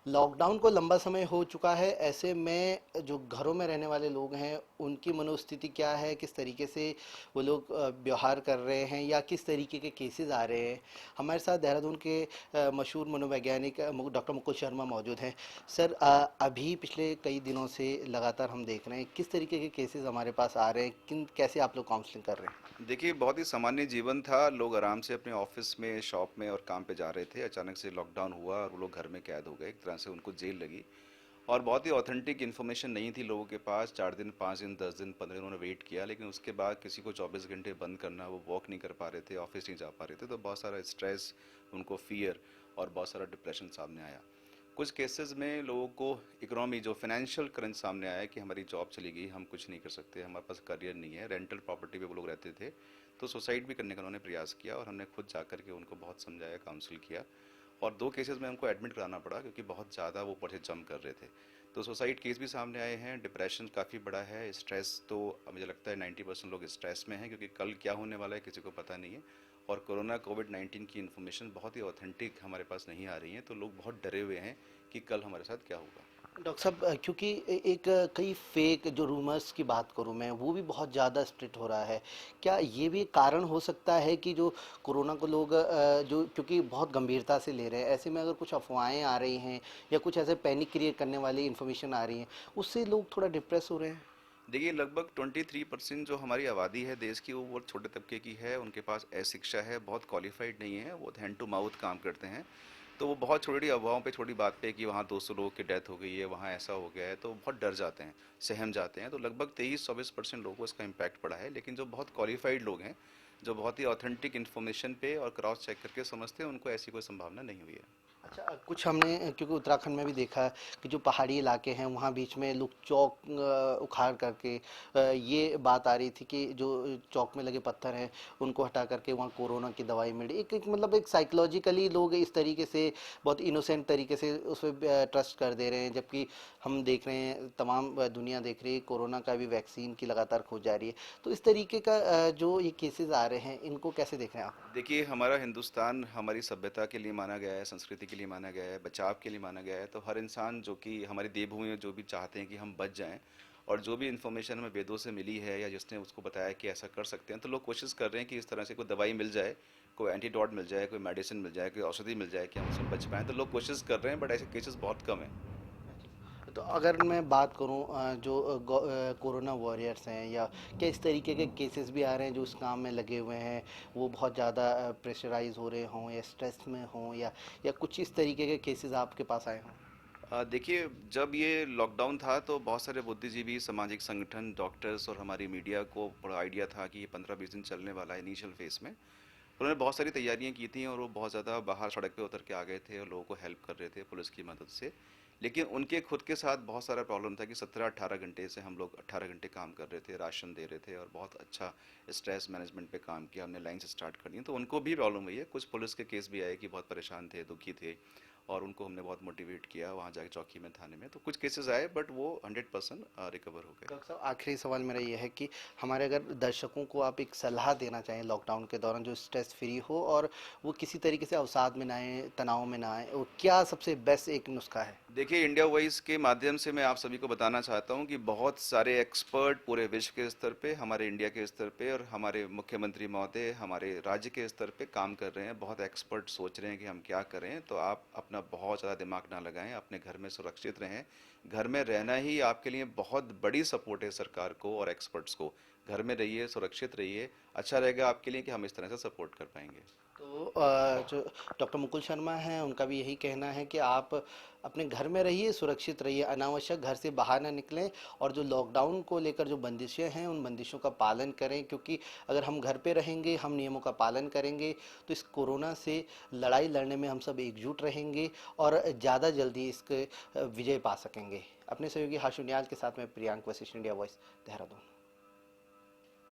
Lockdown को लंबा समय हो चुका है। ऐसे में जो घरों में रहने वाले लोग हैं उनकी मनोस्थिति क्या है, किस तरीके से वो लोग व्यवहार कर रहे हैं या किस तरीके के केसेस आ रहे हैं। हमारे साथ देहरादून के मशहूर मनोवैज्ञानिक डॉक्टर मुकुल शर्मा मौजूद हैं। सर, अभी पिछले कई दिनों से लगातार हम देख रहे हैं किस तरीके के केसेस हमारे पास आ रहे हैं, किन कैसे आप लोग काउंसलिंग कर रहे हैं। देखिए, बहुत ही सामान्य जीवन था। लोग आराम से अपने ऑफिस में, शॉप में और काम पे जा रहे थे। अचानक से लॉकडाउन हुआ और वो लोग घर में कैद हो गए। एक तरह से उनको जेल लगी। और बहुत ही ऑथेंटिक इन्फॉर्मेशन नहीं थी लोगों के पास। 4 दिन, 5 दिन, 10 दिन, 15 दिन उन्होंने वेट किया, लेकिन उसके बाद किसी को 24 घंटे बंद करना, वो वॉक नहीं कर पा रहे थे, ऑफिस नहीं जा पा रहे थे, तो बहुत सारा स्ट्रेस, उनको फियर और बहुत सारा डिप्रेशन सामने आया। कुछ केसेस में लोगों को इकोनॉमी, जो फाइनेंशियल क्रंच सामने आया है कि हमारी जॉब चली गई, हम कुछ नहीं कर सकते, हमारे पास करियर नहीं है। रेंटल प्रॉपर्टी पे वो लोग रहते थे, तो सुसाइड भी करने का उन्होंने प्रयास किया और हमने खुद जाकर के उनको बहुत समझाया, काउंसिल किया। और 2 केसेस में हमको एडमिट कराना पड़ा क्योंकि बहुत ज़्यादा वो ऊपर से जंप कर रहे थे। तो सुसाइड केस भी सामने आए हैं। डिप्रेशन काफ़ी बड़ा है। स्ट्रेस तो मुझे लगता है 90% लोग स्ट्रेस में हैं, क्योंकि कल क्या होने वाला है किसी को पता नहीं है। और कोरोना कोविड-19 की इन्फॉर्मेशन बहुत ही ऑथेंटिक हमारे पास नहीं आ रही है, तो लोग बहुत डरे हुए हैं कि कल हमारे साथ क्या होगा। डॉक्टर साहब, क्योंकि एक कई फेक जो रूमर्स की बात करूं मैं, वो भी बहुत ज़्यादा स्प्रेड हो रहा है। क्या ये भी कारण हो सकता है कि जो कोरोना को लोग जो क्योंकि बहुत गंभीरता से ले रहे हैं, ऐसे में अगर कुछ अफवाहें आ रही हैं या कुछ ऐसे पैनिक क्रिएट करने वाली इन्फॉर्मेशन आ रही हैं, उससे लोग थोड़ा डिप्रेस हो रहे हैं। देखिए, लगभग 23% जो हमारी आबादी है देश की, वो बहुत छोटे तबके की है। उनके पास अशिक्षा है, बहुत क्वालिफाइड नहीं है, वो हैंड टू माउथ काम करते हैं। तो वो बहुत छोटी अफवाहों पे, छोटी बात पे कि वहाँ 200 लोगों की डेथ हो गई है, वहाँ ऐसा हो गया है, तो बहुत डर जाते हैं, सहम जाते हैं। तो लगभग 23-24% लोगों को इसका इम्पैक्ट पड़ा है। लेकिन जो बहुत क्वालिफाइड लोग हैं, जो बहुत ही ऑथेंटिक इन्फॉर्मेशन पे और क्रॉस चेक करके समझते हैं, उनको ऐसी कोई संभावना नहीं हुई है। अच्छा, कुछ हमने क्योंकि उत्तराखंड में भी देखा है कि जो पहाड़ी इलाके हैं वहाँ बीच में लोग चौक उखाड़ करके ये बात आ रही थी कि जो चौक में लगे पत्थर हैं उनको हटा करके वहाँ कोरोना की दवाई मिल रही। एक मतलब एक साइकोलॉजिकली लोग इस तरीके से बहुत इनोसेंट तरीके से उस पर ट्रस्ट कर दे रहे हैं, जबकि हम देख रहे हैं, तमाम दुनिया देख रही है, कोरोना का भी वैक्सीन की लगातार खोज जारी है। तो इस तरीके का जो ये केसेस आ रहे हैं इनको कैसे देख रहे हैं आप। देखिए, हमारा हिंदुस्तान हमारी सभ्यता के लिए माना गया है, संस्कृति के लिए माना गया है, बचाव के लिए माना गया है। तो हर इंसान जो कि हमारी देवभूमि में जो भी चाहते हैं कि हम बच जाएं, और जो भी इन्फॉर्मेशन हमें वेदों से मिली है या जिसने उसको बताया कि ऐसा कर सकते हैं, तो लोग कोशिश कर रहे हैं कि इस तरह से कोई दवाई मिल जाए, कोई एंटीडोट मिल जाए, कोई मेडिसिन मिल जाए, कोई औषधि मिल जाए कि हम उससे बच पाएँ। तो लोग कोशिश कर रहे हैं, बट ऐसे केसेस बहुत कम हैं। तो अगर मैं बात करूं जो कोरोना वॉरियर्स हैं, या क्या इस तरीके के केसेस भी आ रहे हैं जो उस काम में लगे हुए हैं, वो बहुत ज़्यादा प्रेशराइज हो रहे हों या स्ट्रेस में हों, या कुछ इस तरीके के केसेस आपके पास आए हों। देखिए, जब ये लॉकडाउन था तो बहुत सारे बुद्धिजीवी, सामाजिक संगठन, डॉक्टर्स और हमारी मीडिया को बड़ा आइडिया था कि ये 15-20 दिन चलने वाला है इनिशियल फेज में। उन्होंने बहुत सारी तैयारियां की थी और वो बहुत ज़्यादा बाहर सड़क पे उतर के आ गए थे और लोगों को हेल्प कर रहे थे पुलिस की मदद से। लेकिन उनके खुद के साथ बहुत सारा प्रॉब्लम था कि 17-18 घंटे से हम लोग 18 घंटे काम कर रहे थे, राशन दे रहे थे और बहुत अच्छा स्ट्रेस मैनेजमेंट पे काम किया हमने, लाइन से स्टार्ट कर दी। तो उनको भी प्रॉब्लम हुई है। कुछ पुलिस के केस भी आए कि बहुत परेशान थे, दुखी थे, और उनको हमने बहुत मोटिवेट किया वहाँ जाके चौकी में, थाने में। तो कुछ केसेस आए, बट वो 100% रिकवर हो गए। डॉक्टर साहब, आखिरी सवाल मेरा ये है कि हमारे अगर दर्शकों को आप एक सलाह देना चाहें लॉकडाउन के दौरान जो स्ट्रेस फ्री हो और वो किसी तरीके से अवसाद में ना आए, तनाव में ना आए, वो क्या सबसे बेस्ट एक नुस्खा है। देखिए, इंडिया वॉइस के माध्यम से मैं आप सभी को बताना चाहता हूँ कि बहुत सारे एक्सपर्ट पूरे विश्व के स्तर पे, हमारे इंडिया के स्तर पे और हमारे मुख्यमंत्री महोदय हमारे राज्य के स्तर पे काम कर रहे हैं। बहुत एक्सपर्ट सोच रहे हैं कि हम क्या करें। तो आप अपना बहुत ज़्यादा दिमाग ना लगाएं, अपने घर में सुरक्षित रहें। घर में रहना ही आपके लिए बहुत बड़ी सपोर्ट है, सरकार को और एक्सपर्ट्स को। घर में रहिए, सुरक्षित रहिए, अच्छा रहेगा आपके लिए कि हम इस तरह से सपोर्ट कर पाएंगे। तो जो डॉक्टर मुकुल शर्मा हैं उनका भी यही कहना है कि आप अपने घर में रहिए, सुरक्षित रहिए, अनावश्यक घर से बाहर ना निकलें, और जो लॉकडाउन को लेकर जो बंदिशें हैं उन बंदिशों का पालन करें, क्योंकि अगर हम घर पे रहेंगे, हम नियमों का पालन करेंगे, तो इस कोरोना से लड़ाई लड़ने में हम सब एकजुट रहेंगे और ज़्यादा जल्दी इसके विजय पा सकेंगे। अपने सहयोगी हाशुनियाल के साथ में प्रियांक वशिष्ठ, इंडिया वॉइस, देहरादून।